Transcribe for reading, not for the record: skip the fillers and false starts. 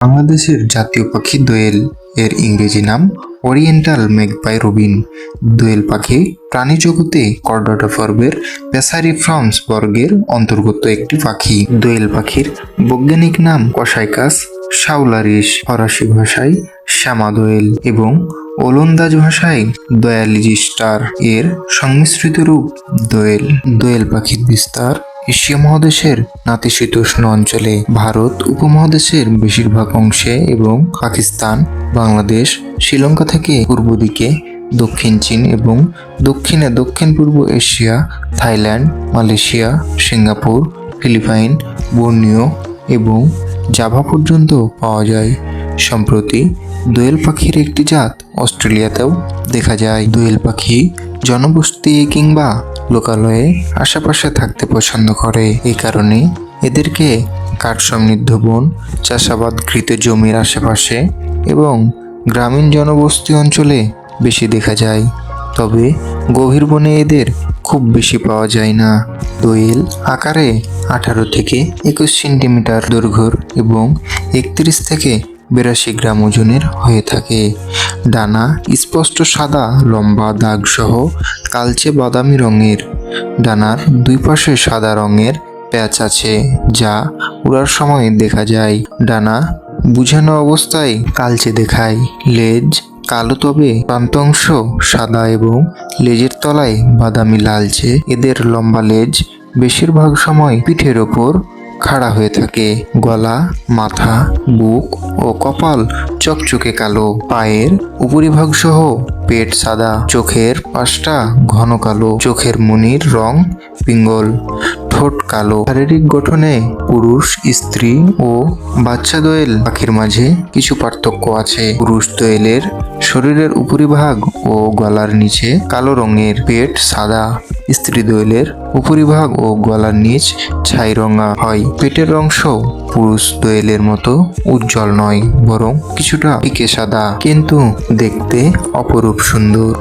বাংলাদেশের জাতীয় পাখি দোয়েল। এর ইংরেজি নাম ওরিয়েন্টাল ম্যাগপাই রবিন। দোয়েল পাখি প্রাণীজগতে কর্ডাটা পর্বের প্যাসারিফর্মস বর্গের অন্তর্গত একটি পাখি। দোয়েল পাখির বৈজ্ঞানিক নাম কসাইকাস শাউলারিস, ফরাসি ভাষায় শ্যামা দোয়েল এবং ওলন্দাজ ভাষায় দয়ালিজিস্টার এর সংমিশ্রিত রূপ দোয়েল। দোয়েল পাখির বিস্তার এশিয়া মহাদেশের নাতিশীতোষ্ণ অঞ্চলে, ভারত উপমহাদেশের বেশিরভাগ অংশে এবং পাকিস্তান, বাংলাদেশ, শ্রীলঙ্কা থেকে পূর্ব দিকে দক্ষিণ চীন এবং দক্ষিণে দক্ষিণ পূর্ব Asia, Thailand, Malaysia, Singapore, Philippines, Borneo এবং জাভা পর্যন্ত পাওয়া যায়। সম্প্রতি দোয়েল পাখির একটি জাত অস্ট্রেলিয়াতেও দেখা যায়। দোয়েল পাখি জনবসতি কিংবা লোকালয়ে আশেপাশে থাকতে পছন্দ করে। এই কারণে এদেরকে কাঠ সমৃদ্ধ বন, চাষাবাদকৃত জমির আশেপাশে এবং গ্রামীণ জনবসতি অঞ্চলে বেশি দেখা যায়। তবে গভীর বনে এদের খুব বেশি পাওয়া যায় না। দোয়েল আকারে 18 থেকে 21 সেন্টিমিটার দৈর্ঘ্যের এবং 31 থেকে 82 গ্রাম ওজনের হয়ে থাকে। ডানা স্পষ্ট সাদা লম্বা দাগ সহ কালচে বাদামি রঙের। ডানার দুই পাশে সাদা রঙের প্যাচ আছে যা উড়ার সময় দেখা যায়। ডানা বুঝানো অবস্থায় কালচে দেখায়। লেজ কালো তবে প্রান্তাংশ সাদা এবং লেজের তলায় বাদামি লালচে। এদের লম্বা লেজ বেশিরভাগ সময় পিঠের ওপর খাড়া হয়ে থাকে। গলা, মাথা, বুক ও কপাল চকচকে কালো। পায়ের উপরিভাগ সহ পেট সাদা। চোখের পাশটা ঘন কালো। চোখের মনির রং পিঙ্গল। ঠোঁট কালো। শারীরিক গঠনে পুরুষ, স্ত্রী ও বাচ্চা দোয়েল পাখির মাঝে কিছু পার্থক্য আছে। পুরুষ দোয়েলের শরীরের উপরিভাগ ও গলার নিচে কালো রঙের, পেট সাদা। স্ত্রী দোয়েলের উপরিভাগ ও গলার নিচ ছাই রঙা হয়। পেটের অংশ পুরুষ দোয়েলের মতো উজ্জ্বল নয়, বরং কিছুটা ফিকে সাদা, কিন্তু দেখতে অপরূপ সুন্দর।